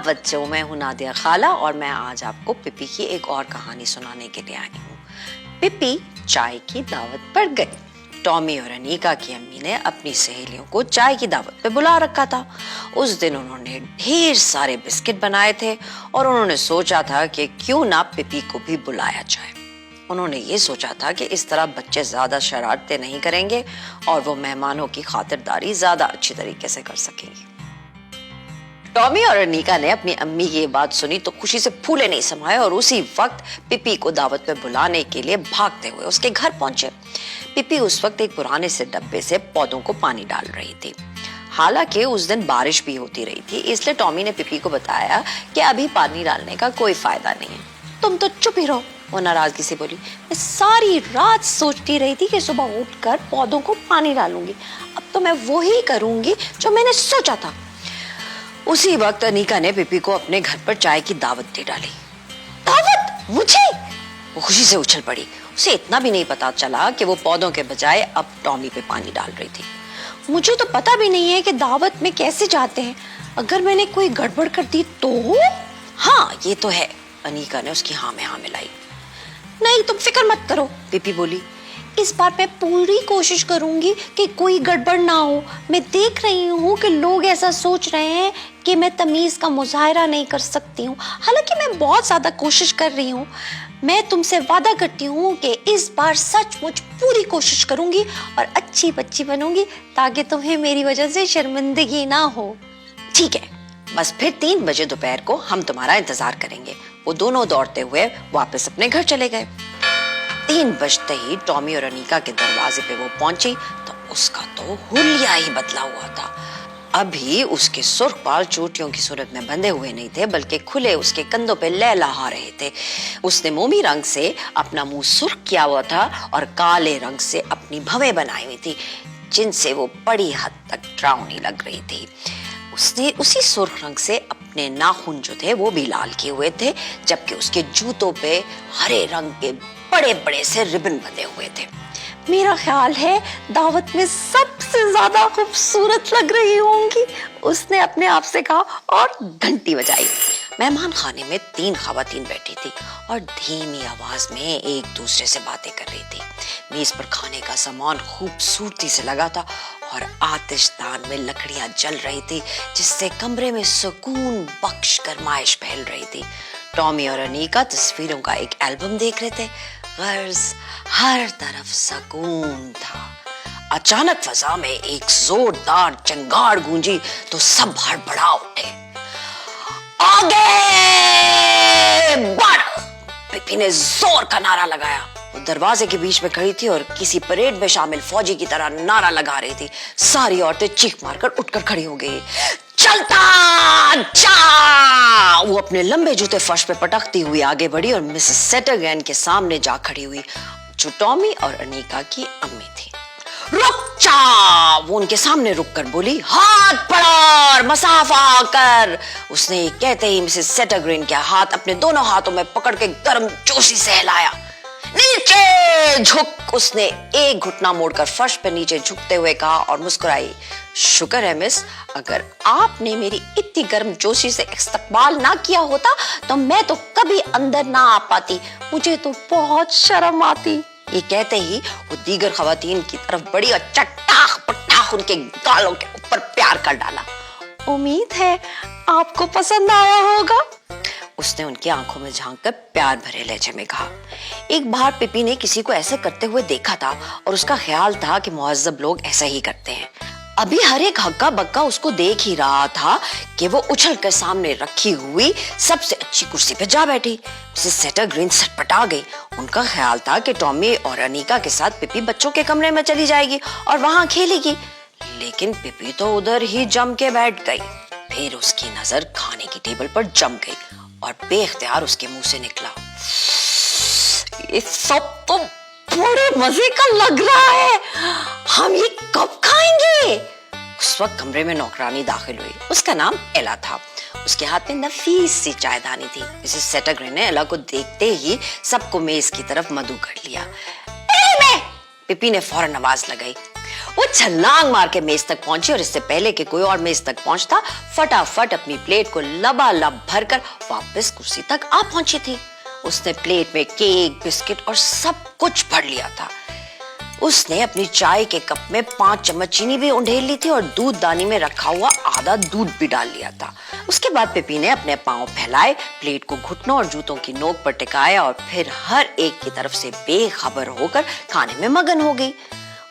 आदाब बच्चों, मैं हूं नादिया खाला और मैं आज आपको पिपी की एक और कहानी सुनाने के लिए आई हूँ। पिपी चाय की दावत पर गई। टॉमी और अनीका की अम्मी ने अपनी सहेलियों को चाय की दावत पे बुला रखा था। उस दिन उन्होंने ढेर सारे बिस्किट बनाए थे और उन्होंने सोचा था कि क्यों ना पिपी को भी बुलाया जाए। उन्होंने ये सोचा था कि इस तरह बच्चे ज्यादा शरारतें नहीं करेंगे और वो मेहमानों की खातिरदारी ज्यादा अच्छी तरीके से कर सकेंगे। टॉमी और अनीका ने अपनी अम्मी की ये बात सुनी तो खुशी से फूले नहीं समाये और उसी वक्त पिपी को दावत पे बुलाने के लिए भागते हुए उसके घर पहुंचे। पिपी उस वक्त एक पुराने से डब्बे से पौधों को पानी डाल रही थी। हालांकि उस दिन बारिश भी होती रही थी, इसलिए टॉमी ने पिपी को बताया कि अभी पानी डालने का कोई फायदा नहीं है, तुम तो चुप ही रहो। वो नाराजगी से बोली, मैं सारी रात सोचती रही थी कि सुबह उठकर पौधों को पानी डालूंगी, अब तो मैं वो ही करूंगी जो मैंने सोचा था। उसी वक्त अनीका ने पिपी को अपने घर पर चाय की दावत दे डाली। दावत मुझे? वो खुशी से उछल पड़ी। उसे इतना भी नहीं पता चला कि वो पौधों के बजाय अब टॉमी पे पानी डाल रही थी। मुझे तो पता भी नहीं है कि दावत में कैसे जाते हैं, अगर मैंने कोई गड़बड़ कर दी तो? हाँ ये तो है, अनीका ने उसकी हाँ में हाँ मिलाई। नहीं तुम फिक्र मत करो, पिपी बोली, इस बार मैं पूरी कोशिश करूंगी कि कोई गड़बड़ ना हो। मैं देख रही हूँ कि लोग ऐसा सोच रहे हैं कि मैं तमीज का मुजाहरा नहीं कर सकती हूँ, हालांकि मैं बहुत ज्यादा कोशिश कर रही हूँ। मैं तुमसे वादा करती हूँ कि इस बार सचमुच पूरी कोशिश करूंगी और अच्छी बच्ची बनूंगी ताकि तुम्हें मेरी वजह से शर्मिंदगी ना हो। ठीक है, बस फिर 3 बजे दोपहर को हम तुम्हारा इंतजार करेंगे। वो दोनों दौड़ते हुए वापस अपने घर चले गए। 3 बजते ही टॉमी और अनीका के दरवाजे पे वो पहुंची तो उसका तो हुलिया ही बदला हुआ था। अभी उसके सुर्ख बाल चोटियों की सूरत में बंधे हुए नहीं थे, बल्कि खुले उसके कंधों पे लहलहा रहे थे। उसने मोमी रंग से अपना मुंह सुर्ख किया हुआ था और काले रंग से अपनी भवें बनाई हुई थी, जिनसे वो बड़ी हद तक डरावनी लग रही थी। उसने उसी सुर्ख रंग से अपने नाखून जो थे वो भी लाल किए हुए थे, जबकि उसके जूतों पे हरे रंग के बड़े बड़े से रिबन बंधे हुए थे। मेरा ख्याल है दावत में सबसे ज्यादा खूबसूरत लग रही होंगी, उसने अपने आप से कहा और घंटी बजाई। मेहमान खाने में 3 खवातीन बैठी थी और धीमी आवाज में एक दूसरे से बातें कर रही थी। मेज पर खाने का सामान खूबसूरती से लगा था और आतिशदान में लकड़ियां जल रही थी, जिससे कमरे में सुकून बख्श गरमाइश फैल रही थी। टॉमी और अनीका तस्वीरों का एक एल्बम देख रहे थे। गर्ज हर तरफ सुकून था। अचानक फजा में एक जोरदार चिंगार गूंजी तो सब हड़बड़ा उठे। आगे बढ़! पिपी ने जोर का नारा लगाया। वो दरवाजे के बीच में खड़ी थी और किसी परेड में शामिल फौजी की तरह नारा लगा रही थी। सारी औरतें चीख मारकर उठकर खड़ी हो गई। चलता जा! वो अपने लंबे जूते फर्श पे पटकती हुई आगे बढ़ी और मिसेस सेटरगैन के सामने जा खड़ी हुई, जो टॉमी और अनीका की अम्मी थी। रुक जा! वो उनके सामने रुककर बोली, हाथ बढ़ा, मसाफा कर। उसने कहते ही मिसेस सेटरग्रेन के हाथ अपने दोनों हाथों में पकड़ के गर्म जोशी से हिलाया। नीचे झुक! उसने एक घुटना मोड़कर फर्श पर नीचे झुकते हुए कहा और मुस्कुराई। शुक्र है मिस, अगर आपने मेरी इतनी गर्म जोशी से इस्तकबाल ना किया होता तो मैं तो कभी अंदर ना आ पाती, मुझे तो बहुत शर्म आती। ये कहते ही वो दीगर खवातीन की तरफ बढ़ी और चट्टाख पट्टाख उनके गालों के ऊपर प्यार कर डाला। उम्मीद है आपको पसंद आया होगा, उसने उनकी आंखों में झांककर प्यार भरे लहजे में कहा। एक बार पिपी ने किसी को ऐसे करते हुए देखा था और उसका ख्याल था कि मुहज्जब लोग ऐसा ही करते हैं। अभी हर एक हक्का बक्का उसको देख ही रहा था कि वो उछल कर सामने रखी हुई सबसे अच्छी कुर्सी पे जा बैठी। मिसेस सेटरग्रीन सटपटा गई। उनका ख्याल था कि टॉमी और अनीका के साथ पिपी बच्चों के कमरे में चली जाएगी और वहां खेलेगी, लेकिन पिपी तो उधर ही जम के बैठ गई। फिर उसकी नजर खाने की टेबल पर जम गई और बेख्तियार उसके मुंह से निकला, ये सब तो बड़े मजे का लग रहा है, हम ये कब खाएंगे? उस वक्त कमरे में नौकरानी दाखिल हुई। उसका नाम एला था। उसके हाथ में नफीस सी चायदानी थी। मिसेस सेटरग्रेन ने एला को देखते ही सबको मेज की तरफ मधु कर लिया। पिपी ने फौरन आवाज लगाई, वो छलांग मार के मेज तक पहुंची और इससे पहले कि कोई और मेज तक पहुंचता, फटाफट अपनी प्लेट को लबालब भरकर वापस कुर्सी तक आ पहुंची थी। उसने प्लेट में केक, बिस्किट और सब कुछ भर लिया था। उसने अपनी चाय के कप में 5 चम्मच चीनी भी उंडेल ली थी और दूध दानी में रखा हुआ आधा दूध भी डाल लिया था। उसके बाद पिपी ने अपने पांव फैलाए, प्लेट को घुटनों और जूतों की नोक पर टिकाया और फिर हर एक की तरफ से बेखबर होकर खाने में मगन हो गई।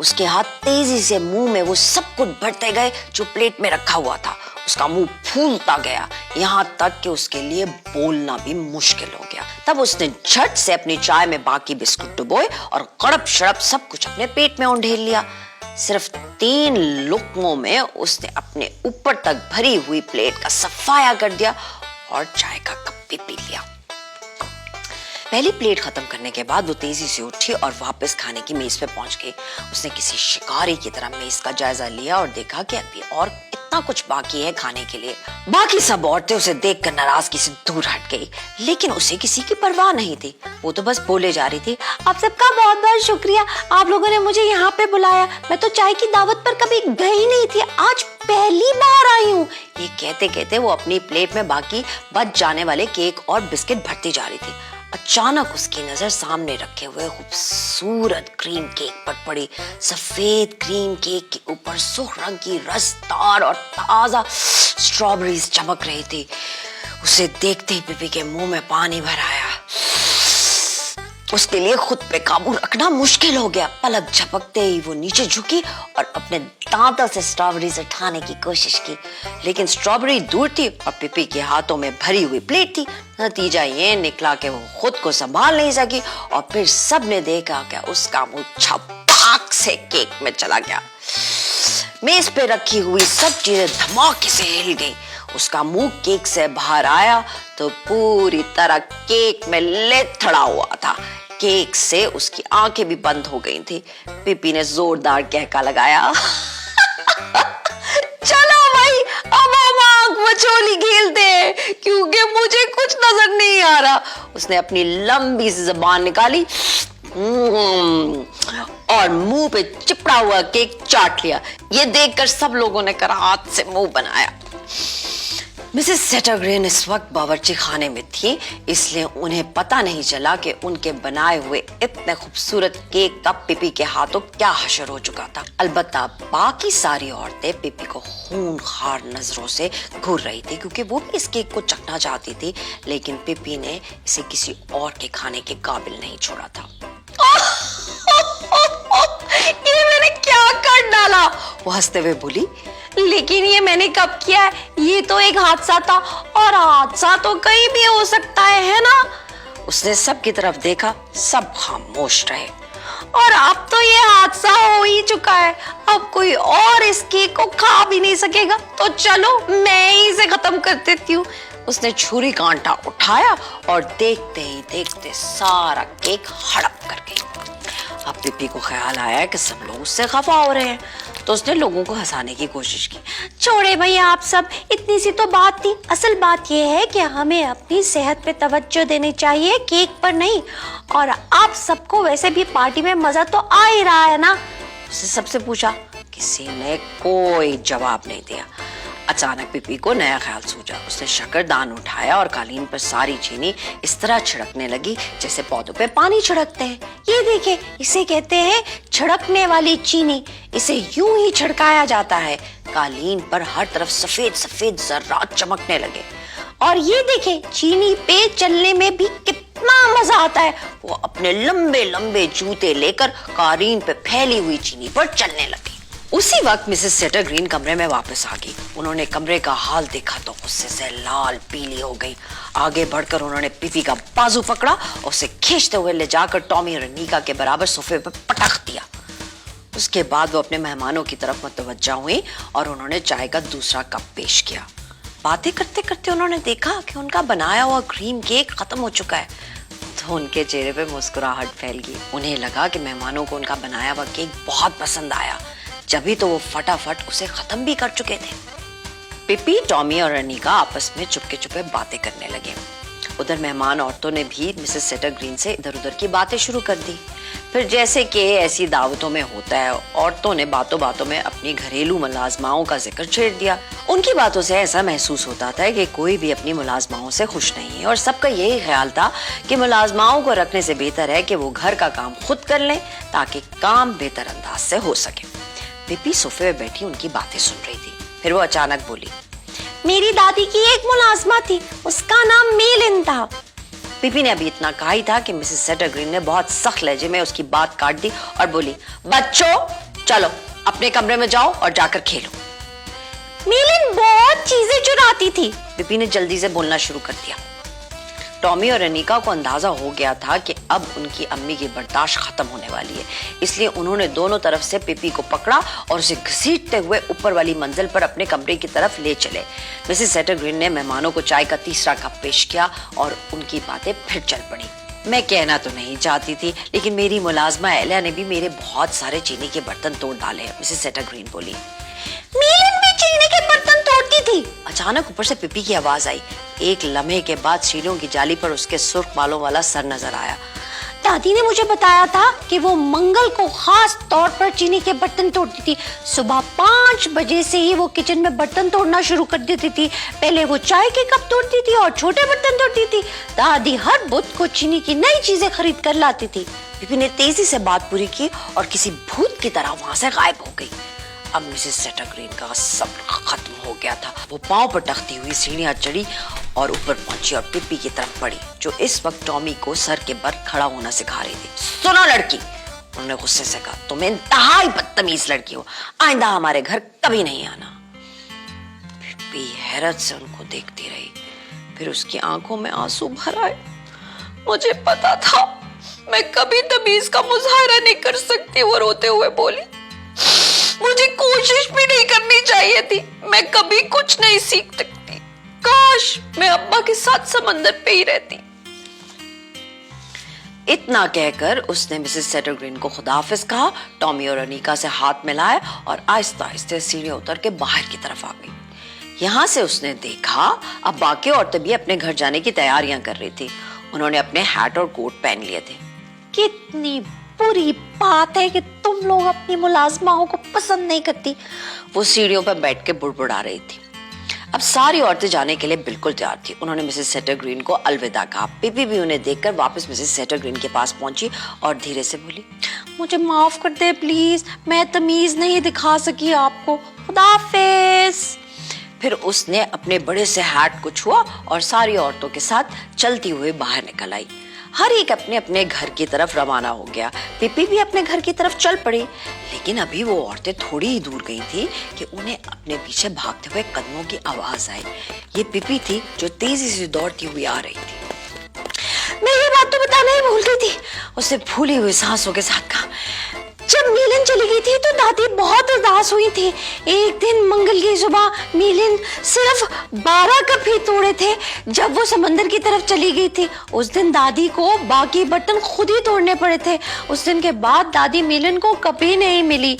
उसके हाथ तेजी से मुंह में वो सब कुछ भरते गए जो प्लेट में रखा हुआ था। उसका मुंह फूलता गया, यहाँ तक कि उसके लिए बोलना भी मुश्किल हो गया। तब उसने झट से अपनी चाय में बाकी बिस्कुट डुबोए और कड़प शड़प सब कुछ अपने पेट में उंडेल लिया। सिर्फ 3 लुकमों में उसने अपने ऊपर तक भरी हुई प्लेट का सफाया कर दिया और चाय का कप भी पी लिया। पहली प्लेट खत्म करने के बाद वो तेजी से उठी और वापस खाने की मेज पे पहुंच गई। उसने किसी शिकारी की तरह मेज का जायजा लिया और देखा कि अभी और इतना कुछ बाकी है खाने के लिए। बाकी सब औरतें उसे देखकर नाराजगी से दूर हट गई, लेकिन उसे किसी की परवाह नहीं थी। वो तो बस बोले जा रही थी, आप सबका बहुत बहुत शुक्रिया, आप लोगों ने मुझे यहाँ पे बुलाया। मैं तो चाय की दावत पर कभी गई नहीं थी, आज पहली बार आई हूँ। ये कहते कहते वो अपनी प्लेट में बाकी बच जाने वाले केक और बिस्किट भरती जा रही थी। अचानक उसकी नजर सामने रखे हुए खूबसूरत क्रीम केक पर पड़ी। सफेद क्रीम केक के ऊपर सुर्ख रंग की रसदार और ताजा स्ट्रॉबेरीज चमक रही थी। उसे देखते ही पिपी के मुंह में पानी भर आया। उसके लिए खुद पे काबू रखना मुश्किल हो गया। पलक झपकते ही वो नीचे झुकी और अपने दांतों से स्ट्रॉबेरीज उठाने की कोशिश की, लेकिन स्ट्रॉबेरी दूर थी और पिपी के हाथों में भरी हुई प्लेट थी। नतीजा ये निकला कि वो खुद को संभाल नहीं सकी और फिर सबने देखा कि उसका मुंह छपाक से केक में चला गया। मेज पे रखी हुई सब चीजें धमाके से हिल गई। उसका मुंह केक से बाहर आया तो पूरी तरह केक में लेथड़ा हुआ था। केक से उसकी आंखें भी बंद हो गई थी। पिपी ने जोरदार कहका लगाया, चलो भाई, अब हम आंख मचोली खेलते हैं, क्योंकि मुझे कुछ नजर नहीं आ रहा। उसने अपनी लंबी सी जुबान निकाली और मुंह पे चिपड़ा हुआ केक चाट लिया। ये देखकर सब लोगों ने कराहत से मुंह बनाया। मिसेस सेटरग्रेन इस वक्त बावर्ची खाने में थी, इसलिए उन्हें पता नहीं चला कि उनके बनाए हुए इतने खूबसूरत केक का पिपी के हाथों क्या हशर हो चुका था। अलबत्ता बाकी सारी औरतें पिपी को खूंखार नजरों से घूर रही थी, क्योंकि वो भी इस केक को चखना चाहती थी, लेकिन पिपी ने इसे किसी और के खाने के काबिल नहीं छोड़ा था। ये मैंने क्या कर डाला, वो हंसते हुए बोली। लेकिन ये मैंने कब किया है? ये तो एक हादसा था, और हादसा तो कहीं भी हो सकता है ना? उसने सब की तरफ देखा, सब खामोश रहे। और अब तो ये हादसा हो ही चुका है, अब कोई और इस केक को खा भी नहीं सकेगा, तो चलो मैं ही इसे खत्म कर देती हूँ। उसने छुरी कांटा उठाया और देखते ही देखते सारा केक हड़प कर गई। अब पिपी को ख्याल आया कि सब लोग उससे खफा हो रहे हैं, तो उसने लोगों को हंसाने की कोशिश की। छोड़े भैया आप सब, इतनी सी तो बात थी। असल बात यह है कि हमें अपनी सेहत पे तवज्जो देनी चाहिए, केक पर नहीं। और आप सबको वैसे भी पार्टी में मजा तो आ ही रहा है ना? उसने सबसे पूछा। किसी ने कोई जवाब नहीं दिया। अचानक पिपी को नया ख्याल सूझा। उसने शक्करदान उठाया और कालीन पर सारी चीनी इस तरह छिड़कने लगी जैसे पौधों पे पानी छिड़कते हैं। ये देखिए, इसे कहते हैं छिड़कने वाली चीनी। इसे यूं ही छिड़काया जाता है। कालीन पर हर तरफ सफेद सफेद जर्रात चमकने लगे। और ये देखें, चीनी पे चलने में भी कितना मजा आता है। वो अपने लंबे लंबे जूते लेकर कालीन पे फैली हुई चीनी पर चलने लगी। उसी वक्त मिसेस सेटरग्रीन कमरे में वापस आ गई। उन्होंने कमरे का हाल देखा तो गुस्से से लाल पीली हो गई। आगे बढ़कर उन्होंने पिपी का बाजू पकड़ा और उसे खींचते हुए ले जाकर टॉमी और अनीका के बराबर सोफे पर पटक दिया। उसके बाद वो अपने मेहमानों की तरफ मुतवज्जा हुई और उन्होंने चाय का दूसरा कप पेश किया। बातें करते करते उन्होंने देखा कि उनका बनाया हुआ क्रीम केक खत्म हो चुका है, तो उनके चेहरे पे मुस्कुराहट फैल गई। उन्हें लगा कि मेहमानों को उनका बनाया हुआ केक बहुत पसंद आया, जभी तो वो फटाफट उसे खत्म भी कर चुके थे। पिपी, टॉमी और अनीका आपस में चुपके चुपके बातें करने लगे। उधर मेहमान औरतों ने भी मिसेस सेटर ग्रीन से इधर उधर की बातें शुरू कर दी। फिर जैसे कि ऐसी दावतों में होता है, औरतों ने बातों बातों में अपनी घरेलू मुलाजमाओं का जिक्र छेड़ दिया। उनकी बातों से ऐसा महसूस होता था कि कोई भी अपनी मुलाजमाओं से खुश नहीं है और सबका यही ख्याल था कि मुलाजमाओं को रखने से बेहतर है कि वो घर का काम खुद कर लें ताकि काम बेहतर अंदाज से हो सके। पिपी सोफे में बैठी उनकी बातें सुन रही थी। फिर वो अचानक बोली, मेरी दादी की एक मुलाजमा थी, उसका नाम मेलिन था। पिपी ने अभी इतना कहा ही था कि मिसेस सेटर ग्रीन ने बहुत सख्त लहजे में उसकी बात काट दी और बोली, बच्चों चलो अपने कमरे में जाओ और जाकर खेलो। मेलिन बहुत चीजें चुराती थी। पिपी ने जल्दी से बोलना शुरू कर दिया। टॉमी और अनीका को अंदाजा हो गया था कि अब उनकी अम्मी की बर्दाश्त खत्म होने वाली है, इसलिए उन्होंने दोनों तरफ से पिपी को पकड़ा और उसे घसीटते हुए ऊपर वाली मंजिल पर अपने कमरे की तरफ ले चले। मिसेस सेटर ग्रीन ने मेहमानों को चाय का तीसरा कप पेश किया और उनकी बातें फिर चल पड़ी। मैं कहना तो नहीं चाहती थी, लेकिन मेरी मुलाजमा एलिया ने भी मेरे बहुत सारे चीनी के बर्तन तोड़ डाले हैं, मिसेस सेटर ग्रीन बोली। मेलिन भी चीनी के बर्तन तोड़ती थी। अचानक ऊपर से पिपी की आवाज आई। एक लम्हे के बाद सीढ़ियों की जाली पर उसके सुर्ख बालों वाला सर नजर आया। दादी ने मुझे बताया था कि वो मंगल को खास तौर पर चीनी के बर्तन तोड़ती थी। सुबह 5 बजे से ही वो किचन में बर्तन तोड़ना शुरू कर देती थी। पहले वो चाय के कप तोड़ती थी और छोटे बर्तन तोड़ती थी। दादी हर बुध को चीनी की नई चीजें खरीद कर लाती थी। पिपी ने तेजी से बात पूरी की और किसी भूत की तरह वहां से गायब हो गई। अब मिसेस सेटर ग्रीन का सब्र खत्म हो गया था। वो पांव पर टकती हुई सीढ़ियां चढ़ी और ऊपर पहुंची और पिपी की तरफ बढ़ी, जो इस वक्त टॉमी को सर के बल खड़ा होना सिखा रही थी। सुनो लड़की, उन्होंने गुस्से से कहा, तुम इंतहाई बदतमीज लड़की हो, आइंदा हमारे घर कभी नहीं आना। पिपी हैरत से उनको देखती रही, फिर उसकी आंखों में आंसू भर आए। मुझे पता था मैं कभी तमीज का मुजाहरा नहीं कर सकती, वो रोते हुए बोली। मुझे कोशिश भी नहीं करनी चाहिए थी, मैं कभी कुछ नहीं सीख सकती। काश मैं अब्बा के साथ समंदर पे ही रहती। इतना कहकर उसने मिसेस सेटर ग्रीन को खुदाफिज कहा, टॉमी और अनीका से हाथ मिलाया और आहिस्ता आहिस्ता सीढ़ियां उतर के बाहर की तरफ आ गई। यहाँ से उसने देखा अब बाकी औरतें भी अपने घर जाने की तैयारियां कर रही थी। उन्होंने अपने हैट और कोट पहन लिए थे। कितनी बुरी बात है कि तुम लोग अपनी मुलाजमाओं को पसंद नहीं करती, वो सीढ़ियों पर बैठ के बुड़बुड़ा रही थी। अब सारी औरतें जाने के लिए बिल्कुल तैयार थी। उन्होंने मिसेस सेटर ग्रीन को अलविदा कहा। पिपी भी उन्हें देखकर वापस मिसेस सेटर ग्रीन के पास पहुंची और धीरे से बोली, मुझे माफ कर दे प्लीज, मैं तमीज नहीं दिखा सकी आपको, खुदाफिज। फिर उसने अपने बड़े से हैट को छुआ और सारी औरतों के साथ चलती हुई बाहर निकल आई। हर एक अपने अपने घर की तरफ रवाना हो गया। पिपी भी अपने घर की तरफ चल पड़ी, लेकिन अभी वो औरतें थोड़ी ही दूर गई थी कि उन्हें अपने पीछे भागते हुए कदमों की आवाज आई। ये पिपी थी जो तेजी से दौड़ती हुई आ रही थी। मैं ये बात तो बताना ही भूल गई थी, उसने फूली हुई सांसों के साथ कहा। जब मेलिन चली गई थी तो दादी बहुत उदास हुई थी। एक दिन मंगल की सुबह मेलिन सिर्फ 12 कप ही तोड़े थे जब वो समंदर की तरफ चली गई थी। उस दिन दादी को बाकी बर्तन खुद ही तोड़ने पड़े थे। उस दिन के बाद दादी मेलिन को कभी नहीं मिली।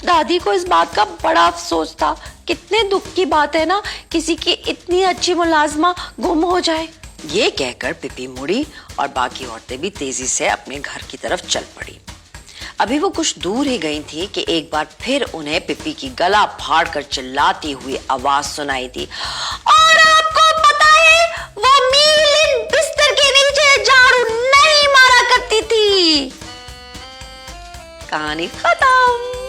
दादी को इस बात का बड़ा अफसोस था। कितने दुख की बात है ना, किसी की इतनी अच्छी मुलाजमा गुम हो जाए। ये कहकर पिपी मुड़ी और बाकी औरतें भी तेजी से अपने घर की तरफ चल पड़ी। अभी वो कुछ दूर ही गई थी कि एक बार फिर उन्हें पिपी की गला फाड़ कर चिल्लाती हुई आवाज सुनाई दी, और आपको पता है वो मेलिन बिस्तर के नीचे झाड़ू नहीं मारा करती थी। कहानी खत्म।